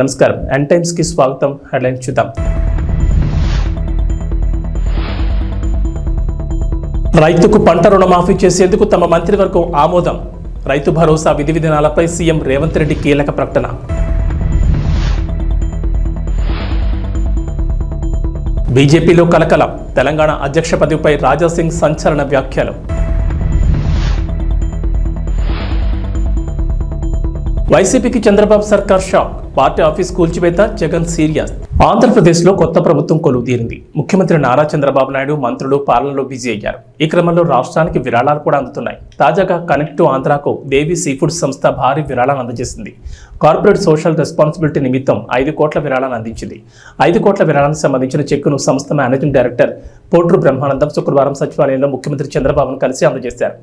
నమస్కారం n times కి స్వాగతం. హెడ్లైన్స్ చూద్దాం. రైతుకు పంట రుణమాఫీ చేసేందుకు తమ మంత్రివర్గం ఆమోదం. రైతు భరోసా విధి విధానాలపై సీఎం రేవంత్ రెడ్డి కీలక ప్రకటన. బీజేపీలో కలకలం. తెలంగాణ అధ్యక్ష పదవిపై రాజాసింగ్ సంచలన వ్యాఖ్యలు. వైసీపీకి చంద్రబాబు సర్కార్ షాక్. పార్టీ ఆఫీస్ కూల్చివేత, జగన్ సీరియస్. ఆంధ్రప్రదేశ్లో కొత్త ప్రభుత్వం కొలువుదీరింది. ముఖ్యమంత్రి నారా చంద్రబాబు నాయుడు మంత్రులు పాలనలో బిజీ అయ్యారు. ఈ క్రమంలో రాష్ట్రానికి విరాళాలు కూడా అందుతున్నాయి. తాజాగా కనెక్ట్ టు ఆంధ్రాకు దేవి సీఫుడ్ సంస్థ భారీ విరాళాలను అందజేసింది. కార్పొరేట్ సోషల్ రెస్పాన్సిబిలిటీ నిమిత్తం 5 కోట్ల విరాళాలను అందించింది. 5 కోట్ల విరాళానికి సంబంధించిన చెక్కును సంస్థ మేనేజింగ్ డైరెక్టర్ పోట్రు బ్రహ్మానందం శుక్రవారం సచివాలయంలో ముఖ్యమంత్రి చంద్రబాబును కలిసి అందజేశారు.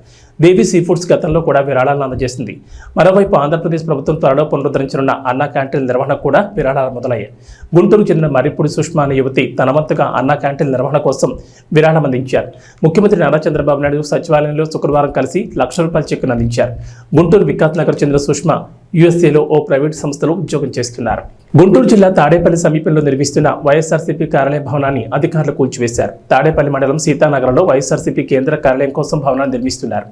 దేవి సీఫుడ్స్ గతంలో కూడా విరాళాలను అందజేసింది. మరోవైపు ఆంధ్రప్రదేశ్ ప్రభుత్వం త్వరలో పునరుద్ధరించనున్న అన్నా క్యాంటీన్ నిర్వహణ కూడా విరాళాలు మొదలయ్యాయి. గుంటూరు చెందిన మర్రిపూడి సుష్మా అనే యువతి తన వంతుగా అన్నా క్యాంటీన్ నిర్వహణ కోసం విరాళం అందించారు. ముఖ్యమంత్రి నారా చంద్రబాబు నాయుడు సచివాలయంలో శుక్రవారం కలిసి ₹1,00,000 చెక్కును అందించారు. గుంటూరు వికాస్ నగర్ చెందిన సుష్మా యుఎస్ఏలో ఓ ప్రైవేట్ సంస్థలో ఉద్యోగం చేస్తున్నారు. గుంటూరు జిల్లా తాడేపల్లి సమీపంలో నిర్మిస్తున్న వైఎస్ఆర్సీపీ కార్యాలయ భవనాన్ని అధికారులు కూల్చివేశారు. తాడేపల్లి మండలం సీతానగరంలో వైఎస్ఆర్సీపీ కేంద్ర కార్యాలయం కోసం భవనాన్ని నిర్మిస్తున్నారు.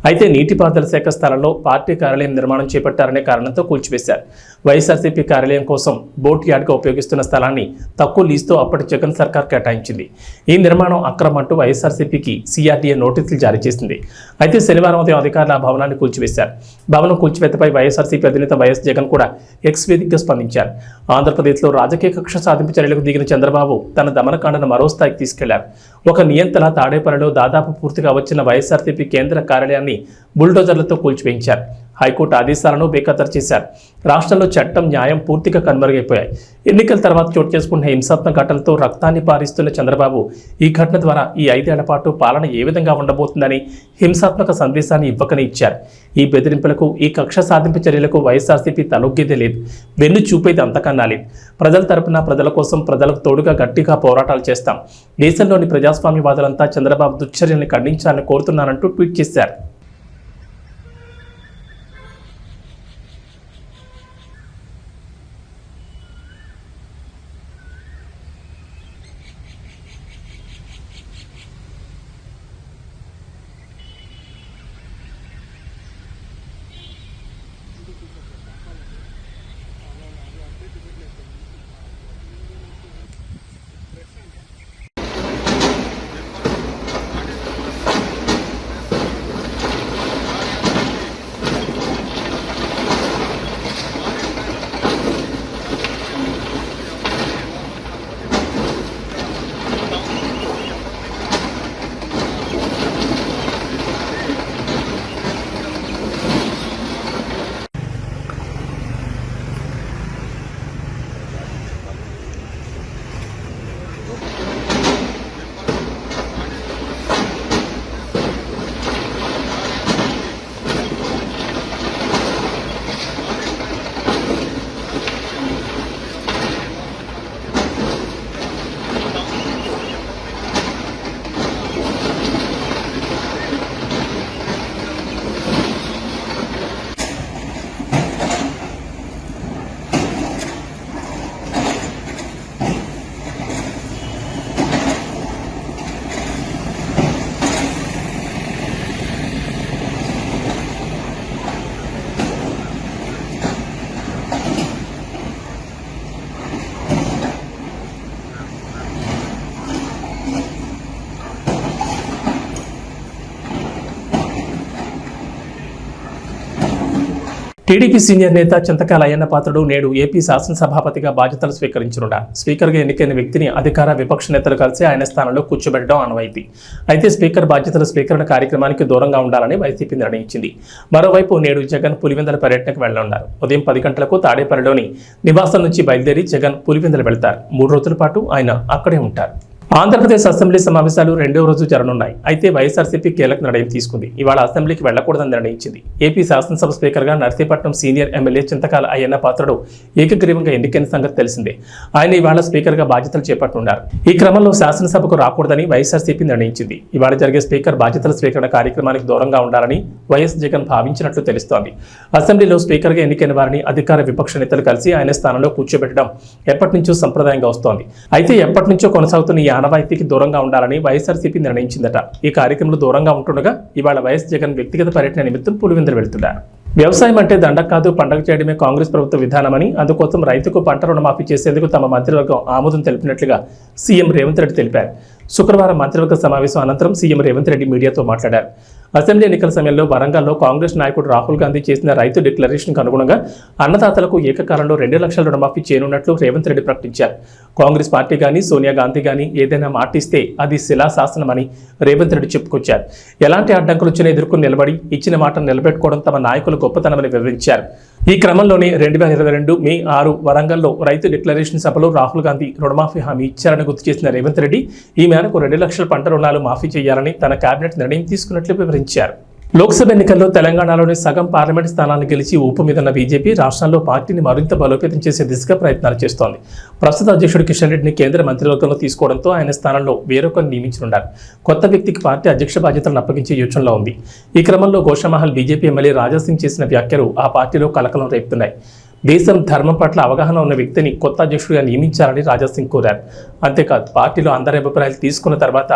అయితే నీటిపారుదల శాఖ స్థలంలో పార్టీ కార్యాలయం నిర్మాణం చేపట్టారనే కారణంతో కూల్చివేశారు. వైఎస్ఆర్సీపీ కార్యాలయం కోసం బోట్ యార్డ్గా ఉపయోగిస్తున్న స్థలాన్ని తక్కువ లీజుతో అప్పటి జగన్ సర్కార్ కేటాయించింది. ఈ నిర్మాణం అక్రమం అంటూ వైఎస్ఆర్సీపీకి సిఆర్డీఏ నోటీసులు జారీ చేసింది. అయితే శనివారం ఉదయం అధికారులు ఆ భవనాన్ని కూల్చివేశారు. భవనం కూల్చివేతపై వైఎస్ఆర్సీపీ అధినేత వైఎస్ జగన్ కూడా ఎక్స్ వేదికగా స్పందించారు. ఆంధ్రప్రదేశ్లో రాజకీయ కక్ష సాధింపు చర్యలకు దిగిన చంద్రబాబు తన దమనకాండను మరో స్థాయికి తీసుకెళ్లారు. ఒక నియంత్రణ తాడేపల్లిలో దాదాపు పూర్తిగా వచ్చిన వైఎస్ఆర్సీపీ కేంద్ర కార్యాలయాన్ని బుల్డోజర్లతో కూల్చివేయించారు. హైకోర్టు ఆదేశాలను బేఖాతరు చేశారు. రాష్ట్రంలో చట్టం, న్యాయం పూర్తిగా కనుమరుగైపోయాయి. ఎన్నికల తర్వాత చోటు చేసుకున్న హింసాత్మక ఘటనలతో రక్తాన్ని పారిస్తున్న చంద్రబాబు ఈ ఘటన ద్వారా ఈ 5 ఏళ్ల పాటు పాలన ఏ విధంగా ఉండబోతుందని హింసాత్మక సందేశాన్ని ఇవ్వకనే ఇచ్చారు. ఈ బెదిరింపులకు, ఈ కక్ష సాధింపు చర్యలకు వైఎస్ఆర్సీపీ తలొగ్గేదే లేదు. వెన్ను చూపేది అంతకన్నా లేదు. ప్రజల తరపున, ప్రజల కోసం, ప్రజలకు తోడుగా గట్టిగా పోరాటాలు చేస్తాం. దేశంలోని ప్రజాస్వామ్యవాదులంతా చంద్రబాబు దుశ్చర్యల్ని ఖండించాలని కోరుతున్నానంటూ ట్వీట్ చేశారు. టీడీపీ సీనియర్ నేత చింతకాయల అయ్యన్న పాత్రుడు నేడు ఏపీ శాసనసభాపతిగా బాధ్యతలు స్వీకరించనున్నారు. స్పీకర్గా ఎన్నికైన వ్యక్తిని అధికార, విపక్ష నేతలు కలిసి ఆయన స్థానంలో కూర్చోబెట్టడం ఆనవాయితీ. అయితే స్పీకర్ బాధ్యతల స్వీకరణ కార్యక్రమానికి దూరంగా ఉండాలని వైసీపీ నిర్ణయించింది. మరోవైపు నేడు జగన్ పులివెందుల పర్యటనకు వెళ్లనున్నారు. ఉదయం 10 గంటలకు తాడేపల్లిలోని నివాసం నుంచి బయలుదేరి జగన్ పులివెందులు వెళ్తారు. 3 రోజుల పాటు ఆయన అక్కడే ఉంటారు. ఆంధ్రప్రదేశ్ అసెంబ్లీ సమావేశాలు రెండో రోజు జరగనున్నాయి. అయితే వైఎస్ఆర్సీపీ కీలక నిర్ణయం తీసుకుంది. ఇవాళ అసెంబ్లీకి వెళ్లకూడదని నిర్ణయించింది. ఏపీ శాసనసభ స్పీకర్గా నర్సీపట్నం సీనియర్ ఎమ్మెల్యే చింతకాల అయ్యన్న పాత్రుడు ఏకగ్రీవంగా ఎన్నికైన సంగతి తెలిసిందే. ఆయన ఇవాళ స్పీకర్గా బాధ్యతలు చేపట్టనున్నారు. ఈ క్రమంలో శాసనసభకు రాకూడదని వైఎస్ఆర్సీపీ నిర్ణయించింది. ఇవాళ జరిగే స్పీకర్ బాధ్యతల స్వీకరణ కార్యక్రమానికి దూరంగా ఉండాలని వైఎస్ జగన్ భావించినట్లు తెలుస్తోంది. అసెంబ్లీలో స్పీకర్గా ఎన్నికైన వారిని అధికార విపక్ష నేతలు కలిసి ఆయన స్థానంలో కూర్చోబెట్టడం ఎప్పటి నుంచో సంప్రదాయంగా వస్తోంది. అయితే ఎప్పటి నుంచో కొనసాగుతున్న ఈ ఆనవాయితీకి దూరంగా ఉండాలని వైఎస్ఆర్సీపీ నిర్ణయించిందట. ఈ కార్యక్రమంలో దూరంగా ఉంటుండగా ఇవాళ వైఎస్ జగన్ వ్యక్తిగత పర్యటన నిమిత్తం పులివెందులు వెళ్తున్నారు. వ్యవసాయం అంటే దండగ కాదు, పండగ చేయడమే కాంగ్రెస్ ప్రభుత్వ విధానమని, అందుకోసం రైతుకు పంట రుణమాఫీ చేసేందుకు తమ మంత్రివర్గం ఆమోదం తెలిపినట్లుగా సీఎం రేవంత్ రెడ్డి తెలిపారు. శుక్రవారం మంత్రివర్గ సమావేశం అనంతరం సీఎం రేవంత్ రెడ్డి మీడియాతో మాట్లాడారు. అసెంబ్లీ ఎన్నికల సమయంలో వరంగల్లో కాంగ్రెస్ నాయకుడు రాహుల్ గాంధీ చేసిన రైతు డిక్లరేషన్కు అనుగుణంగా అన్నదాతలకు ఏకకాలంలో 2 లక్షల రుణమాఫీ చేయనున్నట్లు రేవంత్ రెడ్డి ప్రకటించారు. కాంగ్రెస్ పార్టీ కానీ సోనియా గాంధీ కానీ ఏదైనా మాటిస్తే అది శిలాశాసనమని రేవంత్ రెడ్డి చెప్పుకొచ్చారు. ఎలాంటి అడ్డంకులు వచ్చినా ఎదుర్కొని నిలబడి ఇచ్చిన మాటను నిలబెట్టుకోవడం తమ నాయకుల గొప్పతనమని వివరించారు. ఈ క్రమంలోనే 2022 మే 6 వరంగల్లో రైతు డిక్లరేషన్ సభలో రాహుల్ గాంధీ రుణమాఫీ హామీ ఇచ్చారని గుర్తు చేసిన రేవంత్ రెడ్డి ఈ మేరకు 2 లక్షల పంట రుణాలు మాఫీ చేయాలని తన కేబినెట్ నిర్ణయం తీసుకున్నట్లు వివరించారు. లోక్సభ ఎన్నికల్లో తెలంగాణలోని సగం పార్లమెంట్ స్థానాలను గెలిచి ఊపు మీదన్న బీజేపీ రాష్ట్రంలో పార్టీని మరింత బలోపేతం చేసే దిశగా ప్రయత్నాలు చేస్తోంది. ప్రస్తుత అధ్యక్షుడు కిషన్ రెడ్డిని కేంద్ర మంత్రివర్గంలో తీసుకోవడంతో ఆయన స్థానంలో వేరొకరిని నియమించనున్నారు. కొత్త వ్యక్తికి పార్టీ అధ్యక్ష బాధ్యతలను అప్పగించే యోచనలో ఉంది. ఈ క్రమంలో గోషామహల్ బీజేపీ ఎమ్మెల్యే రాజాసింగ్ చేసిన వ్యాఖ్యలు ఆ పార్టీలో కలకలం రేపుతున్నాయి. దేశం ధర్మం పట్ల అవగాహన ఉన్న వ్యక్తిని కొత్త అధ్యక్షుడిగా నియమించాలని రాజాసింగ్ కోరారు. అంతేకాదు పార్టీలో అందరి అభిప్రాయాలు తీసుకున్న తర్వాత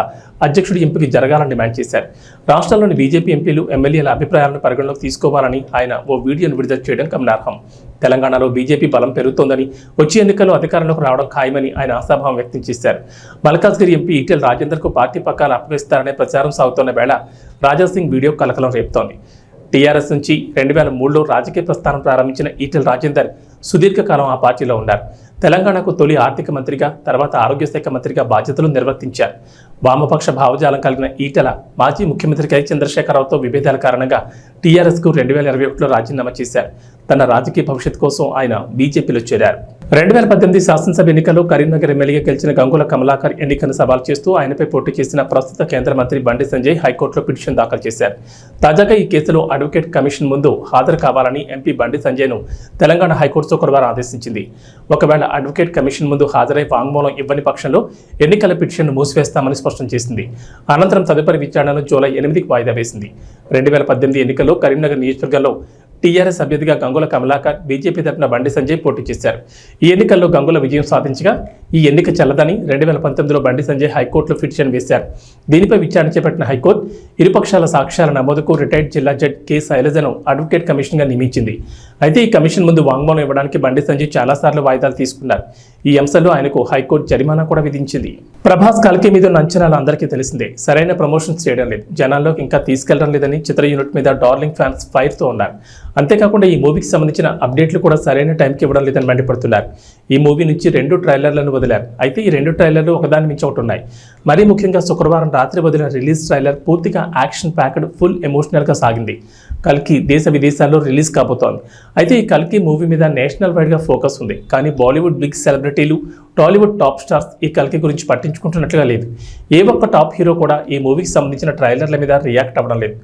అధ్యక్షుడి ఎంపిక జరగాలని డిమాండ్ చేశారు. రాష్ట్రంలోని బీజేపీ ఎంపీలు ఎమ్మెల్యేల అభిప్రాయాలను పరిగణలోకి తీసుకోవాలని ఆయన ఓ వీడియోను విడుదల చేయడం గమనార్హం. తెలంగాణలో బీజేపీ బలం పెరుగుతోందని, వచ్చే ఎన్నికల్లో అధికారంలోకి రావడం ఖాయమని ఆయన ఆశాభావం వ్యక్తం చేశారు. మల్కాజ్గిరి ఎంపీ ఈటెల రాజేందర్కు పార్టీ పగ్గాలు అప్పగిస్తారనే ప్రచారం సాగుతున్న వేళ రాజాసింగ్ వీడియో కలకలం రేపుతోంది. టీఆర్ఎస్ నుంచి 2003లో రాజకీయ ప్రస్థానం ప్రారంభించిన ఈటెల రాజేందర్ సుదీర్ఘకాలం ఆ పార్టీలో ఉన్నారు. తెలంగాణకు తొలి ఆర్థిక మంత్రిగా, తర్వాత ఆరోగ్య శాఖ మంత్రిగా బాధ్యతలు నిర్వర్తించారు. వామపక్ష భావజాలం కలిగిన ఈటెల మాజీ ముఖ్యమంత్రి కె చంద్రశేఖరరావుతో విభేదాల కారణంగా టీఆర్ఎస్కు 2021లో రాజీనామా చేశారు. తన రాజకీయ భవిష్యత్తు కోసం ఆయన బీజేపీలో చేరారు. 2018 శాసనసభ ఎన్నికల్లో కరీంనగర్ ఎమ్మెల్యేగా గెలిచిన గంగుల కమలాకర్ ఎన్నికను సవాల్ చేస్తూ ఆయనపై పోటీ చేసిన ప్రస్తుత కేంద్ర మంత్రి బండి సంజయ్ హైకోర్టులో పిటిషన్ దాఖలు చేశారు. తాజాగా ఈ కేసులో అడ్వకేట్ కమిషన్ ముందు హాజరు కావాలని ఎంపీ బండి సంజయ్ను తెలంగాణ హైకోర్టు శుక్రవారం ఆదేశించింది. ఒకవేళ అడ్వకేట్ కమిషన్ ముందు హాజరై వాంగ్మూలం ఇవ్వని పక్షంలో ఎన్నికల పిటిషన్ను మూసివేస్తామని స్పష్టం చేసింది. అనంతరం తదుపరి విచారణను జూలై 8కి వాయిదా వేసింది. 2018 ఎన్నికల్లో కరీంనగర్ నియోజకవర్గంలో టీఆర్ఎస్ అభ్యర్థిగా గంగుల కమలాకర్, బీజేపీ తరఫున బండి సంజయ్ పోటీ చేశారు. ఈ ఎన్నికల్లో గంగుల విజయం సాధించగా ఈ ఎన్నిక చెల్లదని 2019లో బండి సంజయ్ హైకోర్టులో పిటిషన్ వేశారు. దీనిపై విచారణ చేపట్టిన హైకోర్టు ఇరుపక్షాల సాక్ష్యాల నమోదుకు రిటైర్డ్ జిల్లా జడ్జి కె శైలజను అడ్వకేట్ కమిషన్గా నియమించింది. అయితే ఈ కమిషన్ ముందు వాంగ్మూలం ఇవ్వడానికి బండి సంజయ్ చాలాసార్లు వాయిదాలు తీసుకున్నారు. ఈ అంశంలో ఆయనకు హైకోర్టు జరిమానా కూడా విధించింది. ప్రభాస్ కల్కి మీద ఉన్న అంచనాలు అందరికీ తెలిసిందే. సరైన ప్రమోషన్స్ చేయడం లేదు, జనాల్లోకి ఇంకా తీసుకెళ్లడం లేదని చిత్ర యూనిట్ మీద డార్లింగ్ ఫ్యాన్స్ ఫైర్తో ఉన్నారు. అంతేకాకుండా ఈ మూవీకి సంబంధించిన అప్డేట్లు కూడా సరైన టైంకి ఇవ్వడం లేదని మండిపడుతున్నారు. ఈ మూవీ నుంచి 2 ట్రైలర్లను వదిలారు. అయితే ఈ 2 ట్రైలర్లు ఒకదాని మించి ఒకటి ఉన్నాయి. మరీ ముఖ్యంగా శుక్రవారం రాత్రి వదిలిన రిలీజ్ ట్రైలర్ పూర్తిగా యాక్షన్ ప్యాక్డ్, ఫుల్ ఎమోషనల్గా సాగింది. కల్కి దేశ విదేశాల్లో రిలీజ్ కాబోతోంది. అయితే ఈ కల్కి మూవీ మీద నేషనల్ వైడ్గా ఫోకస్ ఉంది. కానీ బాలీవుడ్ బిగ్ సెలబ్రిటీలు, టాలీవుడ్ టాప్ స్టార్స్ ఈ కల్కి గురించి పట్టించుకుంటున్నట్లుగా లేదు. ఏ ఒక్క టాప్ హీరో కూడా ఈ మూవీకి సంబంధించిన ట్రైలర్ల మీద రియాక్ట్ అవ్వడం లేదు.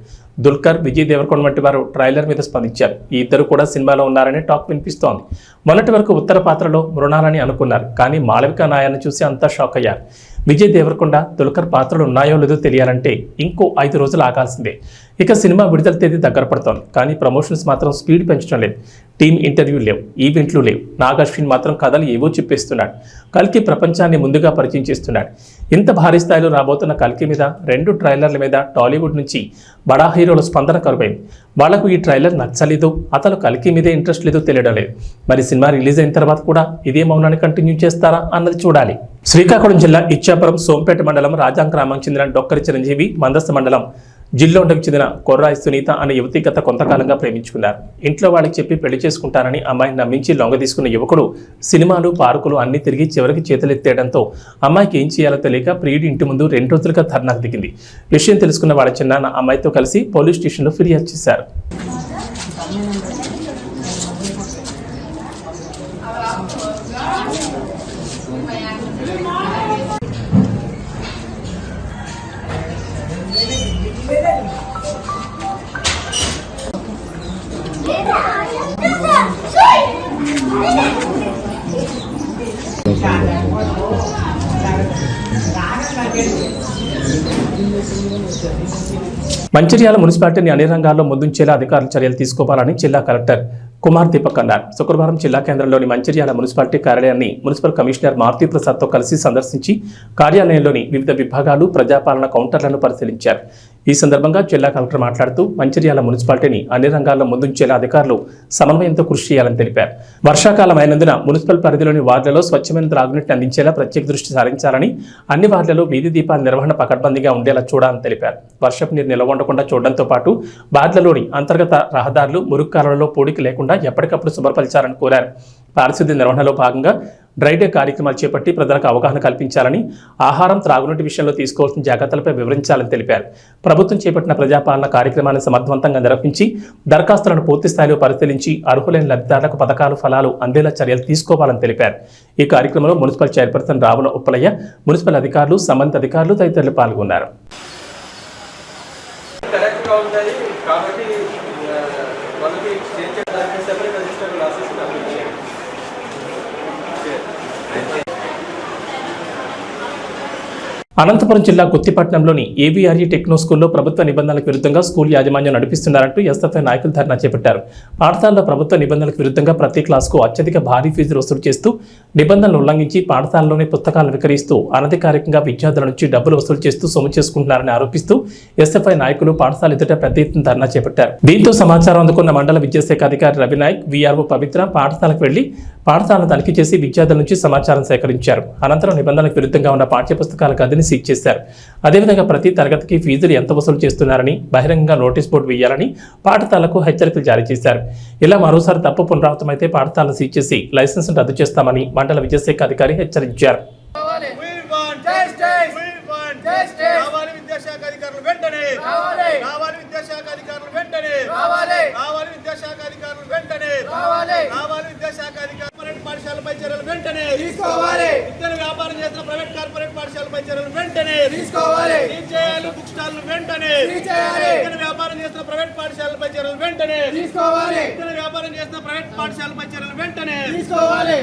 దుల్కర్, విజయ్ దేవరకొండ వంటి వారు ట్రైలర్ మీద స్పందించారు. ఈ ఇద్దరు కూడా సినిమాలో ఉన్నారనే టాక్ వినిపిస్తోంది. మొన్నటి వరకు ఉత్తర పాత్రలో మృణాలని అనుకున్నారు, కానీ మాళవిక నాయాన్ని చూసి అంతా షాక్ అయ్యారు. విజయ్ దేవరకొండ, దుల్కర్ పాత్రలు ఉన్నాయో లేదో తెలియాలంటే ఇంకో 5 రోజులు ఆగాల్సిందే. ఇక సినిమా విడుదల తేదీ దగ్గర పడుతోంది, కానీ ప్రమోషన్స్ మాత్రం స్పీడ్ పెంచడం లేదు. టీమ్ ఇంటర్వ్యూ లేవు, ఈవెంట్లు లేవు. నాగ్ అశ్విన్ మాత్రం కథలు ఏవో చెప్పేస్తున్నాడు. కల్కి ప్రపంచాన్ని ముందుగా పరిచయం చేస్తున్నాడు. ఇంత భారీ స్థాయిలో రాబోతున్న కల్కి మీద 2 ట్రైలర్ల మీద టాలీవుడ్ నుంచి బడా హీరోల స్పందన కరువైంది. వాళ్లకు ఈ ట్రైలర్ నచ్చలేదు, అతను కల్కి మీదే ఇంట్రెస్ట్ లేదో తెలియడం లేదు. మరి సినిమా రిలీజ్ అయిన తర్వాత కూడా ఇదే మౌనాన్ని కంటిన్యూ చేస్తారా అన్నది చూడాలి. శ్రీకాకుళం జిల్లా ఇచ్చాపురం సోంపేట మండలం రాజాం గ్రామానికి చెందిన డొక్కరి చిరంజీవి, మందస్సు మండలం జిల్లోండకు చెందిన కొర్రాయి సునీత అనే యువతి గత కొంతకాలంగా ప్రేమించుకున్నారు. ఇంట్లో వాళ్ళకి చెప్పి పెళ్లి చేసుకుంటానని అమ్మాయిని నమ్మించి లొంగ తీసుకున్న యువకుడు సినిమాలు, పార్కులు అన్ని తిరిగి చివరికి చేతులెత్తేయడంతో అమ్మాయికి ఏం చేయాలో తెలియక ప్రియుడి ఇంటి ముందు 2 రోజులుగా ధర్నాకు దిగింది. విషయం తెలుసుకున్న వాళ్ళ చిన్నాన్న అమ్మాయితో కలిసి పోలీస్ స్టేషన్లో ఫిర్యాదు చేశారు. మంచిర్యాల మున్సిపాలిటీని అన్ని రంగాల్లో ముందుంచేలా అధికారులు చర్యలు తీసుకోవాలని జిల్లా కలెక్టర్ కుమార్ దీపక్ అన్నారు. శుక్రవారం జిల్లా కేంద్రంలోని మంచిర్యాల మున్సిపాలిటీ కార్యాలయాన్ని మున్సిపల్ కమిషనర్ మారుతి ప్రసాద్తో కలిసి సందర్శించి కార్యాలయంలోని వివిధ విభాగాలు ప్రజాపాలన కౌంటర్లను పరిశీలించారు. ఈ సందర్భంగా జిల్లా కలెక్టర్ మాట్లాడుతూ మంచిర్యాల మున్సిపాలిటీని అన్ని రంగాల్లో ముందుంచేలా అధికారులు సమన్వయంతో కృషి చేయాలని తెలిపారు. వర్షాకాలం అయినందున మున్సిపల్ పరిధిలోని వార్డులలో స్వచ్ఛమైన త్రాగునీటిని అందించేలా ప్రత్యేక దృష్టి సారించాలని, అన్ని వార్డులలో వీధి దీపాల నిర్వహణ పకడ్బందీగా ఉండేలా చూడాలని తెలిపారు. వర్షపు నీరు నిల్వ ఉండకుండా చూడడంతో పాటు వార్డులలోని అంతర్గత రహదారులు, మురుగు కాలువలలో పూడికి లేకుండా ఎప్పటికప్పుడు శుభ్రపరచాలని కోరారు. పారిశుద్ధ్య నిర్వహణలో భాగంగా డ్రై డే కార్యక్రమాలు చేపట్టి ప్రజలకు అవగాహన కల్పించాలని, ఆహారం, త్రాగునీటి విషయంలో తీసుకోవాల్సిన జాగ్రత్తలపై వివరించాలని తెలిపారు. ప్రభుత్వం చేపట్టిన ప్రజాపాలన కార్యక్రమాన్ని సమర్థవంతంగా నిర్వహించి దరఖాస్తులను పూర్తి స్థాయిలో పరిశీలించి అర్హులైన లబ్ధిదారులకు పథకాలు, ఫలాలు అందేలా చర్యలు తీసుకోవాలని తెలిపారు. ఈ కార్యక్రమంలో municipal chairperson Ravula Uppalaiah, municipal అధికారులు, సంబంధిత అధికారులు తదితరులు పాల్గొన్నారు. అనంతపురం జిల్లా గుత్తిపట్నంలోని ఏబీఆర్ఈ టెక్నో స్కూల్లో ప్రభుత్వ నిబంధనలకు విరుద్ధంగా స్కూల్ యాజమాన్యం నడిపిస్తున్నారంటూ ఎస్ఎఫ్ఐ నాయకులు ధర్నా చేపట్టారు. పాఠశాలలో ప్రభుత్వ నిబంధనలకు విరుద్ధంగా ప్రతి క్లాసుకు అత్యధిక భారీ ఫీజులు వసూలు చేస్తూ, నిబంధనలు ఉల్లంఘించి పాఠశాలలోనే పుస్తకాలను విక్రయిస్తూ అనధికారికంగా విద్యార్థుల నుంచి డబ్బులు వసూలు చేస్తూ సొమ్ము చేసుకుంటున్నారని ఆరోపిస్తూ ఎస్ఎఫ్ఐ నాయకులు పాఠశాల ఎదుట పెద్ద ఎత్తున ధర్నా చేపట్టారు. దీంతో సమాచారం అందుకున్న మండల విద్యాశాఖ అధికారి రవినాయక్, వీఆర్ఓ పవిత్ర పాఠశాలకు వెళ్లి పాఠశాలను తనిఖీ చేసి విద్యార్థుల నుంచి సమాచారం సేకరించారు. అనంతరం నిబంధనలకు విరుద్ధంగా ఉన్న పాఠ్యపుస్తకాల గదిని సీజ్ చేశారు. అదేవిధంగా ప్రతి తరగతికి ఫీజులు ఎంత వసూలు చేస్తున్నారని బహిరంగంగా నోటీస్ బోర్డు వేయాలని పాఠశాలకు హెచ్చరికలు జారీ చేశారు. ఇలా మరోసారి తప్పు పునరావృతమైతే పాఠశాలను సీజ్ చేసి లైసెన్స్ రద్దు చేస్తామని మండల విద్యాశాఖ అధికారి హెచ్చరించారు. పాఠశాలపై చర్యలు వెంటనే తీసుకోవాలి. విద్యను వ్యాపారం చేసిన ప్రైవేట్ కార్పొరేట్ పాఠశాలపై చర్యలు వెంటనే తీసుకోవాలి. చేయాలి. బుక్ స్టాల్ వెంటనే చేయాలి. విద్యను వ్యాపారం చేసిన ప్రైవేట్ పాఠశాలపై చర్యలు వెంటనే తీసుకోవాలి. విద్యను వ్యాపారం చేసిన ప్రైవేట్ పాఠశాలపై చర్యలు వెంటనే తీసుకోవాలి.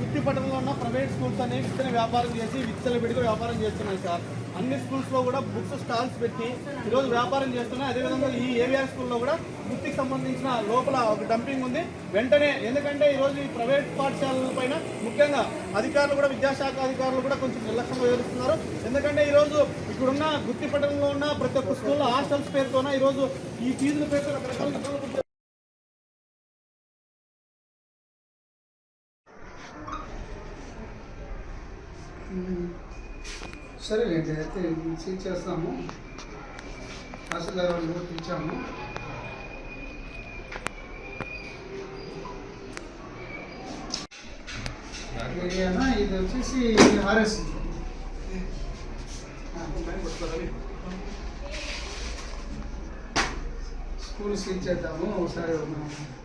గుత్తిపట్టణంలో ఉన్న ప్రైవేట్ స్కూల్స్ అనేవి విత్తన వ్యాపారం చేసి విచ్చలవిడిగా వ్యాపారం చేస్తున్నాయి సార్. అన్ని స్కూల్స్ లో కూడా బుక్స్ స్టాల్స్ పెట్టి ఈరోజు వ్యాపారం చేస్తున్నాయి. అదేవిధంగా ఈ ఏవిఆర్ స్కూల్లో కూడా వృత్తికి సంబంధించిన లోపల ఒక డంపింగ్ ఉంది. వెంటనే, ఎందుకంటే ఈరోజు ఈ ప్రైవేట్ పాఠశాలల పైన ముఖ్యంగా అధికారులు కూడా, విద్యాశాఖ అధికారులు కూడా కొంచెం నిర్లక్ష్యంగా వివరిస్తున్నారు. ఎందుకంటే ఈరోజు ఇక్కడున్న గుత్తిపట్టణంలో ఉన్న ప్రతి ఒక్క స్కూల్లో హాస్టల్స్ పేరుతోన ఈరోజు ఈ ఫీజుల పేరుతో రకరకాల సరేలేండి, అయితే సీట్ చేస్తాము. తహసీల్దార్ వాళ్ళు కూడా పిలిచాము. ఏరియానా ఇది వచ్చేసి ఆర్ఎస్ స్కూల్ సీట్ చేద్దాము. ఒకసారి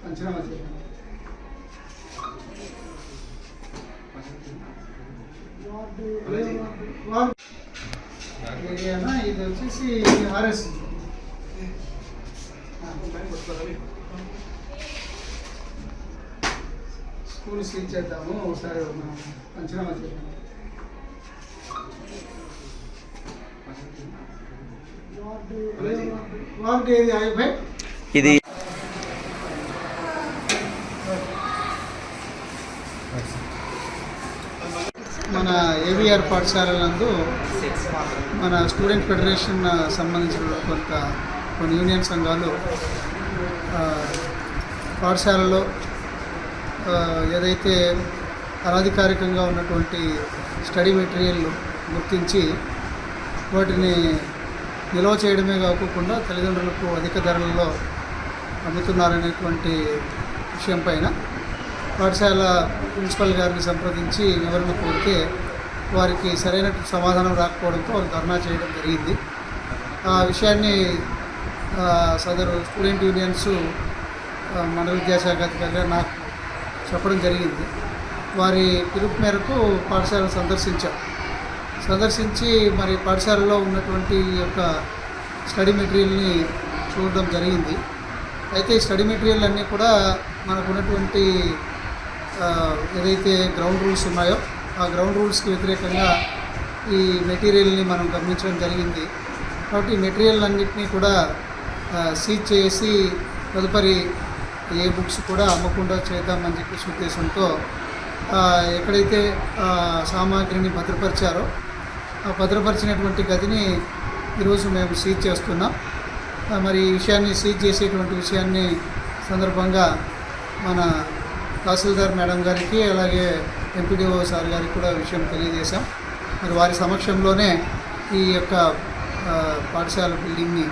పంచనామా చేద్దాము. ఏరియానా ఇది వచ్చేసి ఆర్ఎస్ స్కూల్ సీట్ చేద్దాము. ఒకసారి పంచనామా చేద్దాము. వార్డు ఏది అయ్యే ఇది మన ఏవిఆర్ పాఠశాలలందు మన స్టూడెంట్ ఫెడరేషన్ సంబంధించిన కొన్ని యూనియన్ సంఘాలు పాఠశాలలో ఏదైతే అనధికారికంగా ఉన్నటువంటి స్టడీ మెటీరియల్ గుర్తించి వాటిని నిల్వ చేయడమే కాకుండా తల్లిదండ్రులకు అధిక ధరలలో అమ్ముతున్నారనేటువంటి విషయం పైన పాఠశాల ప్రిన్సిపల్ గారిని సంప్రదించి వివరణ కోరితే వారికి సరైన సమాధానం రాకపోవడంతో వారు ధర్నా చేయడం జరిగింది. ఆ విషయాన్ని సదరు స్టూడెంట్ యూనియన్స్ మండల విద్యాశాఖ అధికారిగా నాకు చెప్పడం జరిగింది. వారి పిలుపు మేరకు పాఠశాలను సందర్శించి మరి పాఠశాలలో ఉన్నటువంటి యొక్క స్టడీ మెటీరియల్ని చూడడం జరిగింది. అయితే ఈ స్టడీ మెటీరియల్ అన్నీ కూడా మనకు ఉన్నటువంటి ఏదైతే గ్రౌండ్ రూల్స్ ఉన్నాయో ఆ గ్రౌండ్ రూల్స్కి వ్యతిరేకంగా ఈ మెటీరియల్ని మనం గమనించడం జరిగింది. కాబట్టి ఈ మెటీరియల్ అన్నింటినీ కూడా సీజ్ చేసి తదుపరి ఏ బుక్స్ కూడా అమ్మకుండా చేద్దామని చెప్పేసి ఉద్దేశంతో ఎక్కడైతే సామాగ్రిని భద్రపరిచారో ఆ భద్రపరిచినటువంటి గదిని ఈరోజు మేము సీజ్ చేస్తున్నాం. మరి ఈ విషయాన్ని సీజ్ చేసేటువంటి విషయాన్ని సందర్భంగా మన తహసీల్దార్ మేడం గారికి అలాగే ఎంపీడీఓ సార్ గారికి కూడా విషయం తెలియజేశాం. మరి వారి సమక్షంలోనే ఈ యొక్క పాఠశాల బిల్డింగ్ని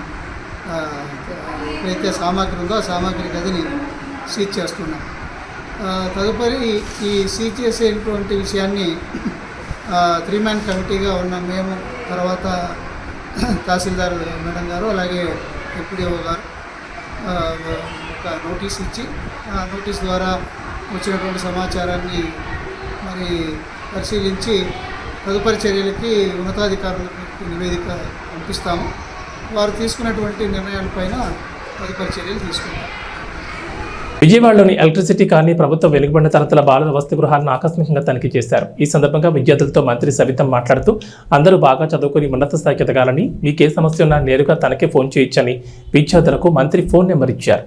ఎక్కడైతే సామాగ్రి ఉందో ఆ సామాగ్రి గదిని సీజ్ చేస్తున్నాం. తదుపరి ఈ సీజ్ చేసేటువంటి విషయాన్ని 3-man కమిటీగా ఉన్న మేము, తర్వాత తహసీల్దార్ మేడం గారు అలాగే ఎంపీడీఓ గారు ఒక నోటీస్ ఇచ్చి ఆ నోటీస్ ద్వారా వచ్చినటువంటి సమాచారాన్ని మరి పరిశీలించి తదుపరి చర్యలకి ఉన్నతాధికారులకు నివేదిక పంపిస్తాము. వారు తీసుకున్నటువంటి నిర్ణయాలపైన తదుపరి చర్యలు తీసుకుంటాం. విజయవాడలోని ఎలక్ట్రిసిటీ కాలనీ ప్రభుత్వ వెలుగుబడిన తరగతుల బాలల వసతి గృహాలను ఆకస్మికంగా తనిఖీ చేశారు. ఈ సందర్భంగా విద్యార్థులతో మంత్రి సవితం మాట్లాడుతూ అందరూ బాగా చదువుకుని ఉన్నత స్థాయికి ఎదగాలని, మీకే సమస్య ఉన్నా నేరుగా తనకే ఫోన్ చేయొచ్చని విద్యార్థులకు మంత్రి ఫోన్ నెంబర్ ఇచ్చారు.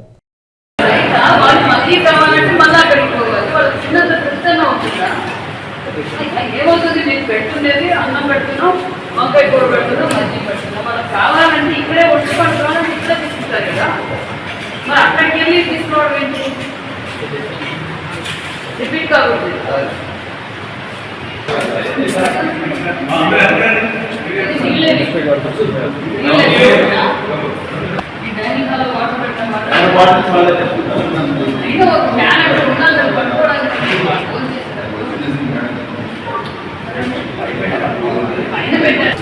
ఏమవుతుంది, నేను పెట్టుకునేది అన్నం పెడుతున్నాం, వంకాయ కూర పెడుతున్నాం, మజ్జిగ పెడుతున్నాం. మనకు కావాలంటే ఇక్కడే వచ్చి పట్టుకోవాలంటే ఇక్కడే తీసుకుంటారు కదా, మరి అక్కడికి వెళ్ళి తీసుకోవడం ఏంటి? రిపీట్ కాకూడదు. ఈ డైనింగ్ హాల్లో వాటర్ పెట్టడం అయినా ఒక ఫ్యాన్ అక్కడ ఉండాలి పట్టుకోవడానికి. పైన పెట్టారు.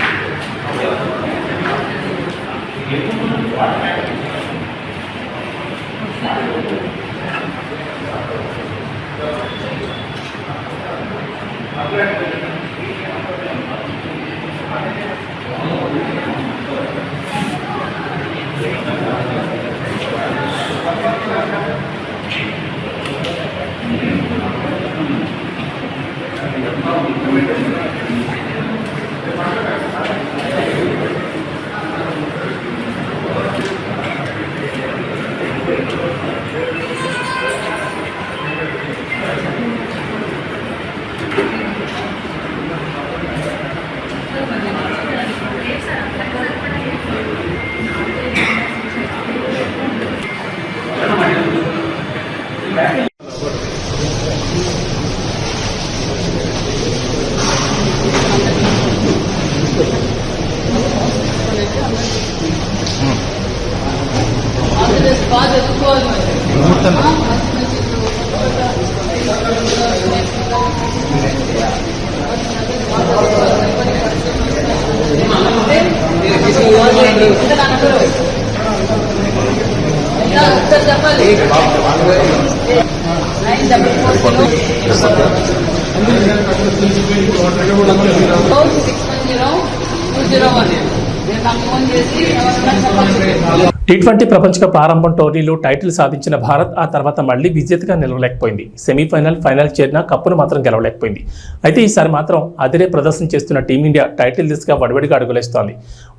బాగా చదువుకోవాలి. చెప్పాలి. 9106102001 నాకు ఫోన్ చేసి ఎవరైనా చెప్పాలి. T20 ప్రపంచ కప్ ఆరంభం టోర్నీలో టైటిల్ సాధించిన భారత్ ఆ తర్వాత మళ్లీ విజేతగా నిలవలేకపోయింది. సెమీఫైనల్, ఫైనల్ చేరిన కప్పును మాత్రం గెలవలేకపోయింది. అయితే ఈసారి మాత్రం అదిరే ప్రదర్శన చేస్తున్న టీమిండియా టైటిల్ దిశగా వడివడిగా అడుగులేస్తోంది.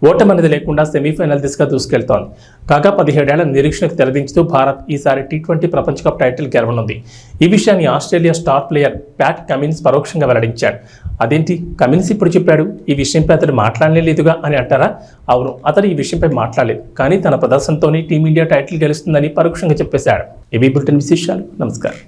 ఓటమి అనేది లేకుండా సెమీఫైనల్ దిశగా దూసుకెళ్తోంది. కాగా 17 ఏళ్ల నిరీక్షణకు తెరదించుతూ భారత్ ఈసారి T20 ప్రపంచ కప్ టైటిల్ గెలవనుంది. ఈ విషయాన్ని Australia star player Pat Cummins పరోక్షంగా వెల్లడించాడు. అదేంటి, కమిన్స్ ఇప్పుడు చెప్పాడు, ఈ విషయంపై అతడు మాట్లాడలేదుగా అని అంటారా? అవును, అతడు ఈ విషయంపై మాట్లాడలేదు, కానీ తన ప్రదర్శనతోనే టీమిండియా టైటిల్ గెలుస్తుందని పరోక్షంగా చెప్పేశాడు. ఇవి బులెటిన్ విశేషాలు. నమస్కారం.